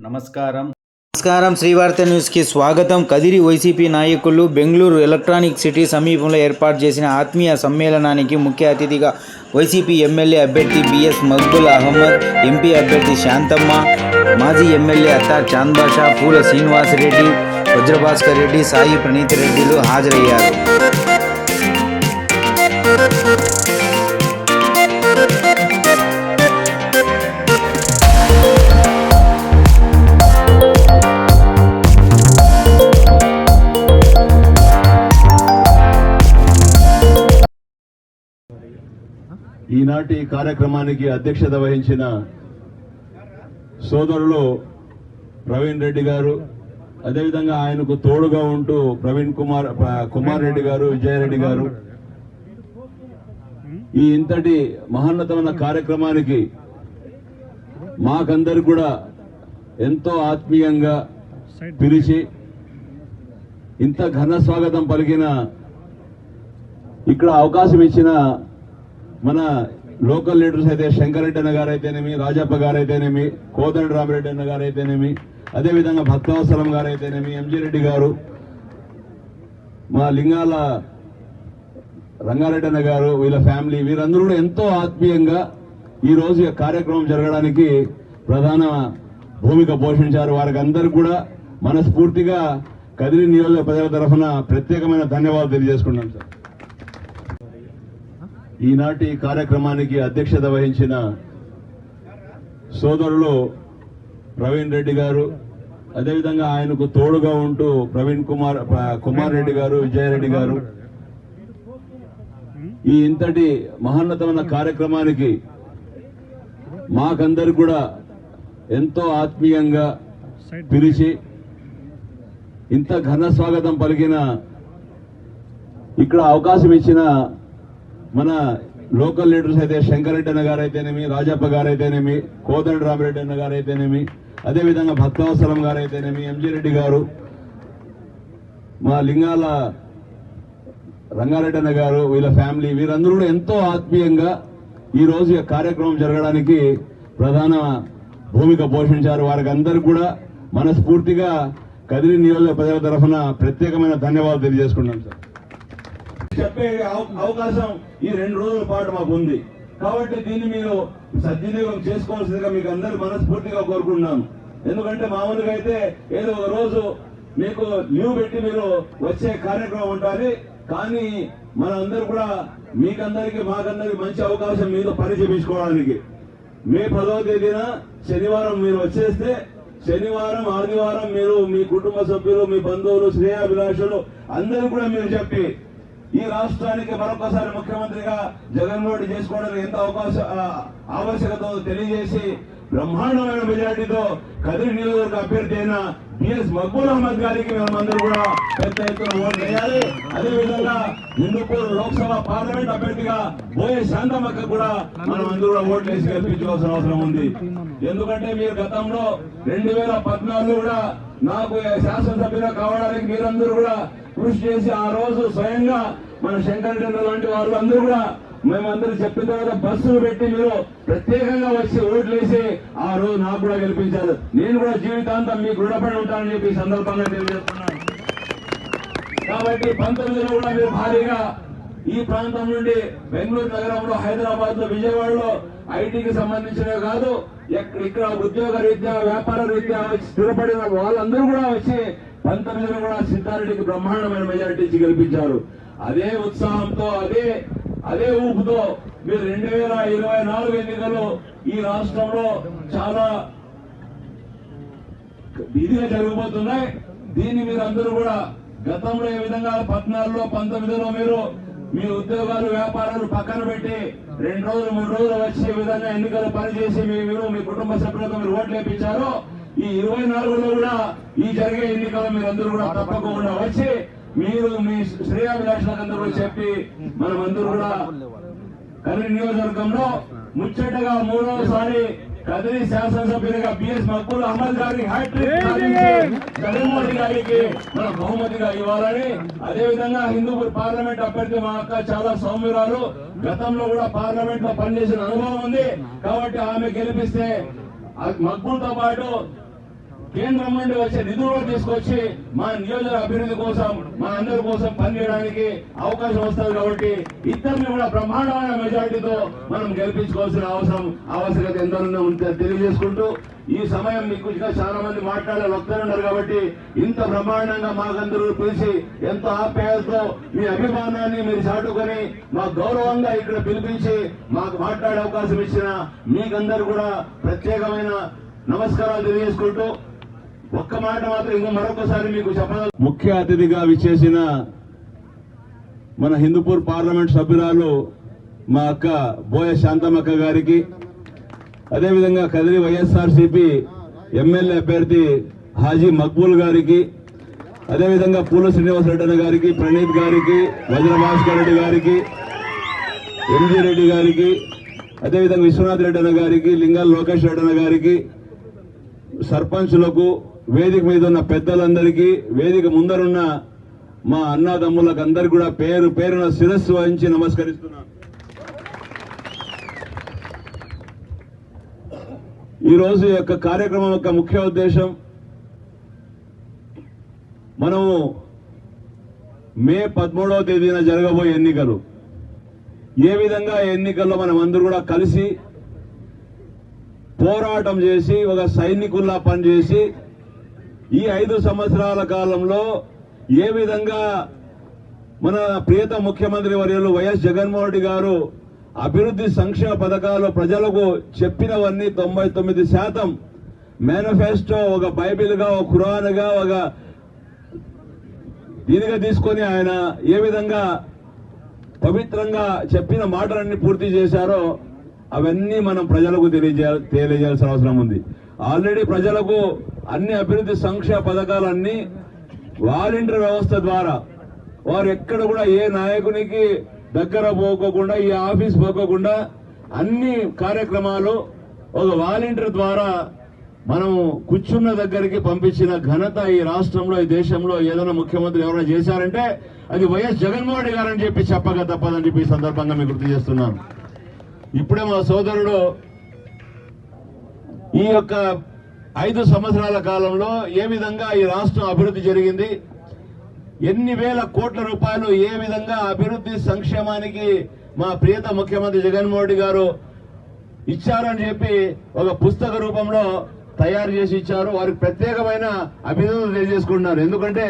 నమస్కారం శ్రీవార్త న్యూస్కి స్వాగతం. కదిరి వైసీపీ నాయకులు బెంగళూరు ఎలక్ట్రానిక్ సిటీ సమీపంలో ఏర్పాటు చేసిన ఆత్మీయ సమ్మేళనానికి ముఖ్య అతిథిగా వైసీపీ ఎమ్మెల్యే అభ్యర్థి బిఎస్ మక్బుల్ అహ్మద్, ఎంపీ అభ్యర్థి శాంతమ్మ, మాజీ ఎమ్మెల్యే అత్తార్ చాంద్ బాషా, పూల శ్రీనివాసరెడ్డి, వజ్రభాస్కర్ రెడ్డి, సాయి ప్రణీత్ రెడ్డిలు హాజరయ్యారు. ఈనాటి కార్యక్రమానికి అధ్యక్షత వహించిన సోదరులు ప్రవీణ్ రెడ్డి గారు, అదేవిధంగా ఆయనకు తోడుగా ఉంటూ కుమార్ రెడ్డి గారు, విజయారెడ్డి గారు, ఈ ఇంతటి మహోన్నతమైన కార్యక్రమానికి మాకందరు కూడా ఎంతో ఆత్మీయంగా పిలిచి ఇంత ఘన స్వాగతం పలికిన, ఇక్కడ అవకాశం ఇచ్చిన మన లోకల్ లీడర్స్ అయితే శంకరెడ్డి అన్న గారు అయితేనేమి, రాజప్ప గారు అయితేనేమి, కోదండ రామిరెడ్డి అన్న గారు అయితేనేమి, అదేవిధంగా భక్తవత్సలం గారు అయితేనేమి, ఎంజీ రెడ్డి గారు, మా లింగాల రంగారెడ్డి అన్న గారు, వీళ్ళ ఫ్యామిలీ, వీరందరూ కూడా ఎంతో ఆత్మీయంగా ఈరోజు ఈ కార్యక్రమం జరగడానికి ప్రధాన భూమిక పోషించారు. వారికి అందరూ కూడా మనస్ఫూర్తిగా కదిరి నియోజక ప్రజల తరఫున ప్రత్యేకమైన ధన్యవాదాలు తెలియజేసుకున్నాం సార్. ఈనాటి కార్యక్రమానికి అధ్యక్షత వహించిన సోదరులు ప్రవీణ్ రెడ్డి గారు, అదేవిధంగా ఆయనకు తోడుగా ఉంటూ కుమార్ రెడ్డి గారు, విజయారెడ్డి గారు, ఈ ఇంతటి మహోన్నతమైన కార్యక్రమానికి మాకందరు కూడా ఎంతో ఆత్మీయంగా పిలిచి ఇంత ఘన స్వాగతం పలికిన, ఇక్కడ అవకాశం ఇచ్చిన మన లోకల్ లీడర్స్ అయితే శంకరెడ్డి అన్న గారు అయితేనేమి, రాజప్ప గారు అయితేనేమి, కోదండ రామిరెడ్డి అన్న గారు అయితేనేమి, అదేవిధంగా భక్తవత్సలం గారు అయితేనేమి, ఎంజీ రెడ్డి గారు, మా లింగాల రంగారెడ్డి అన్న గారు, వీళ్ళ ఫ్యామిలీ, వీరందరూ కూడా ఎంతో ఆత్మీయంగా ఈరోజు ఈ కార్యక్రమం జరగడానికి ప్రధాన భూమిక పోషించారు. వారికి అందరూ కూడా మనస్ఫూర్తిగా కదిరి నియోజక ప్రజల తరఫున ప్రత్యేకమైన ధన్యవాదాలు తెలియజేసుకున్నాం సార్. చెప్పే అవకాశం ఈ 2 రోజుల పాటు మాకు ఉంది కాబట్టి దీన్ని మీరు సద్వినియోగం చేసుకోవాల్సిందిగా మీకు అందరూ మనస్ఫూర్తిగా కోరుకుంటున్నాను. ఎందుకంటే మామూలుగా అయితే ఏదో ఒక రోజు మీకు లీవ్ పెట్టి మీరు వచ్చే కార్యక్రమం ఉంటుంది, కానీ మనందరూ కూడా మీకందరికి మాకందరికి మంచి అవకాశం మీతో పని చేయించుకోవడానికి. మే 10వ తేదీన శనివారం మీరు వచ్చేస్తే శనివారం ఆదివారం మీరు మీ కుటుంబ సభ్యులు, మీ బంధువులు, శ్రేయాభిలాషులు అందరూ కూడా మీరు చెప్పి ఈ రాష్ట్రానికి మరొకసారి ముఖ్యమంత్రిగా జగన్మోహన్ చేసుకోవడానికి ఎంత ఆవశ్యకత తెలియజేసి బ్రహ్మాండమైన మెజార్టీతో కదిరి నియోజకవర్గ అభ్యర్థి అయిన బిఎస్ మక్బుల్ అహ్మద్ గారికి మేమందరూ కూడా పెద్ద ఎత్తున ఓటు వేయాలి. అదేవిధంగా హిందూపూర్ లోక్సభ పార్లమెంట్ అభ్యర్థిగా బోయే శాంతమ్మకు కూడా మనం అందరూ కూడా ఓట్లు వేసి గెలిపించాల్సిన అవసరం ఉంది. ఎందుకంటే మీరు గతంలో 2014 కూడా నాకు శాసనసభ్యుగా కావడానికి మీరందరూ కూడా కృషి చేసి ఆ రోజు స్వయంగా మన శంకరెడ్డి లాంటి వాళ్ళు అందరూ కూడా మేమందరూ చెప్పిన తర్వాత బస్సులు పెట్టి మీరు ప్రత్యేకంగా వచ్చి ఓట్లు వేసి ఆ రోజు నాకు కూడా గెలిపించారు. నేను కూడా జీవితాంతం మీకు రుణపడి ఉంటానని చెప్పి ఈ సందర్భంగా తెలియజేస్తున్నాను. కాబట్టి 19లో కూడా మీరు భారీగా ఈ ప్రాంతం నుండి బెంగళూరు నగరంలో, హైదరాబాద్ లో, విజయవాడలో ఐటీకి సంబంధించినవి కాదు, ఇక్కడ ఉద్యోగ రీత్యా, వ్యాపార రీత్యా స్థిరపడిన వాళ్ళందరూ కూడా వచ్చి 19లో కూడా సిద్ధారెడ్డికి బ్రహ్మాండమైన మెజారిటీ ఇచ్చి గెలిపించారు. అదే ఉత్సాహంతో అదే ఊపుతో మీరు 2024 ఎన్నికలు ఈ రాష్ట్రంలో చాలా ఇదిగా జరగబోతున్నాయి. దీన్ని మీరు అందరూ కూడా గతంలో ఏ విధంగా 14లో 19లో మీరు మీ ఉద్యోగాలు, వ్యాపారాలు పక్కన పెట్టి 2 రోజులు 3 రోజులు వచ్చే విధంగా ఎన్నికలు పనిచేసి మీరు మీ కుటుంబ సభ్యులతో మీరు ఓట్లు వేయించారు. ఈ 24లో కూడా ఈ జరిగే ఎన్నికలు మీరందరూ కూడా తప్పకుండా వచ్చి మీరు మీ శ్రేయాభిలాషులందరూ చెప్పి మనమందరూ కూడా కదిరి నియోజకవర్గంలో ముచ్చటగా 3వసారి కదిరి శాసనసభ్యులుగా బిఎస్ మక్బుల్ అహ్మద్ గారికి హ్యాట్రిక్ సాధించి జగన్మోహన్ గారికి మన బహుమతిగా ఇవ్వాలని, అదేవిధంగా హిందూపూర్ పార్లమెంట్ అభ్యర్థి మా అక్క చాలా సౌమ్యురాలు, గతంలో కూడా పార్లమెంట్ లో పనిచేసిన అనుభవం ఉంది కాబట్టి ఆమె గెలిపిస్తే మక్బుల్ తో పాటు కేంద్రం నుండి వచ్చే నిధులు తీసుకొచ్చి మా నియోజక అభివృద్ధి కోసం మా అందరి కోసం పనిచేయడానికి అవకాశం వస్తుంది కాబట్టి ఇద్దరిని కూడా బ్రహ్మాండమైన మెజారిటీతో మనం గెలిపించుకోవాల్సిన ఆవశ్యకత ఎంతో తెలియజేసుకుంటూ ఈ సమయం మీకు ఇంకా చాలా మంది మాట్లాడే వక్తలున్నారు కాబట్టి ఇంత బ్రహ్మాండంగా మాకందరూ పిలిచి ఎంతో ఆప్యాయతతో మీ అభిమానాన్ని మీరు చాటుకొని మా గౌరవంగా ఇక్కడ పిలిపించి మాకు మాట్లాడే అవకాశం ఇచ్చిన మీకందరూ కూడా ప్రత్యేకమైన నమస్కారాలు తెలియజేసుకుంటూ ఒక్క మాట మాత్రం ఇంకో మరొకసారి మీకు చెప్పాలి. ముఖ్య అతిథిగా విచ్చేసిన మన హిందూపూర్ పార్లమెంట్ సభ్యురాలు మా అక్క బోయ శాంతమ్మక్క గారికి, అదేవిధంగా కదిరి వైఎస్ఆర్సీపీ ఎమ్మెల్యే అభ్యర్థి హాజీ మక్బూల్ గారికి, అదేవిధంగా పూల శ్రీనివాసరెడ్డి గారికి, ప్రణీత్ గారికి, వజ్రభాస్కర్ రెడ్డి గారికి, ఎంజీ రెడ్డి గారికి, అదేవిధంగా విశ్వనాథ్ రెడ్డి గారికి, లింగాల లోకేష్ రెడ్డి గారికి, సర్పంచులకు, వేదిక మీద ఉన్న పెద్దలందరికీ, వేదిక ముందరున్న మా అన్నదమ్ములకు అందరికీ కూడా పేరు పేరున శిరస్సు వహించి నమస్కరిస్తున్నాను. ఈ రోజు యొక్క కార్యక్రమం యొక్క ముఖ్య ఉద్దేశం, మనము మే 13వ తేదీన జరగబోయే ఎన్నికలు, ఏ విధంగా ఎన్నికల్లో మనం అందరూ కూడా కలిసి పోరాటం చేసి ఒక సైనికుల్లా పనిచేసి ఈ 5 సంవత్సరాల కాలంలో ఏ విధంగా మన ప్రియత ముఖ్యమంత్రి వర్యులు వైఎస్ జగన్మోహన్ రెడ్డి గారు అభివృద్ధి సంక్షేమ పథకాలు ప్రజలకు చెప్పినవన్నీ 99% మేనిఫెస్టో ఒక బైబిల్గా, ఒక ఖురాన్గా, ఒక దీనిగా తీసుకొని ఆయన ఏ విధంగా పవిత్రంగా చెప్పిన మాటలన్నీ పూర్తి చేశారో అవన్నీ మనం ప్రజలకు తెలియజేయాల్సిన అవసరం ఉంది. ఆల్రెడీ ప్రజలకు అన్ని అభివృద్ధి సంక్షేమ పథకాలన్నీ వాలంటీర్ వ్యవస్థ ద్వారా వారు ఎక్కడ కూడా ఏ నాయకునికి దగ్గర పోకోకుండా, ఈ ఆఫీస్ పోకోకుండా అన్ని కార్యక్రమాలు ఒక వాలంటీర్ ద్వారా మనం కూర్చున్న దగ్గరికి పంపించిన ఘనత ఈ రాష్ట్రంలో, ఈ దేశంలో ఏదైనా ముఖ్యమంత్రి ఎవరైనా చేశారంటే అది వైఎస్ జగన్మోహన్ రెడ్డి గారని చెప్పి చెప్పక తప్పదని చెప్పి ఈ సందర్భంగా మీకు గుర్తు చేస్తున్నాను. ఇప్పుడే మా సోదరుడు ఈ యొక్క 5 సంవత్సరాల కాలంలో ఏ విధంగా ఈ రాష్ట్రం అభివృద్ధి జరిగింది, ఎన్ని వేల కోట్ల రూపాయలు ఏ విధంగా అభివృద్ధి సంక్షేమానికి మా ప్రియత ముఖ్యమంత్రి జగన్మోహన్ రెడ్డి గారు ఇచ్చారని చెప్పి ఒక పుస్తక రూపంలో తయారు చేసి ఇచ్చారు. వారికి ప్రత్యేకమైన అభినందనలు తెలియజేసుకుంటున్నారు. ఎందుకంటే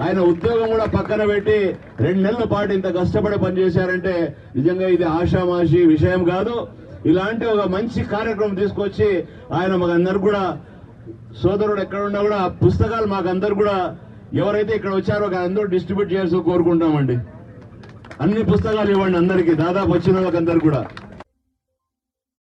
ఆయన ఉద్యోగం కూడా పక్కన పెట్టి 2 నెలల పాటు ఇంత కష్టపడి పనిచేశారంటే నిజంగా ఇది ఆషామాషి విషయం కాదు. ఇలాంటి ఒక మంచి కార్యక్రమం తీసుకొచ్చి ఆయన మాకందరు కూడా, సోదరుడు ఎక్కడున్నా కూడా ఆ పుస్తకాలు మాకందరు కూడా ఎవరైతే ఇక్కడ వచ్చారో అందరూ డిస్ట్రిబ్యూట్ చేయాల్సి కోరుకుంటామండి. అన్ని పుస్తకాలు ఇవ్వండి అందరికీ, దాదాపు వచ్చిన వాళ్ళకందరూ కూడా.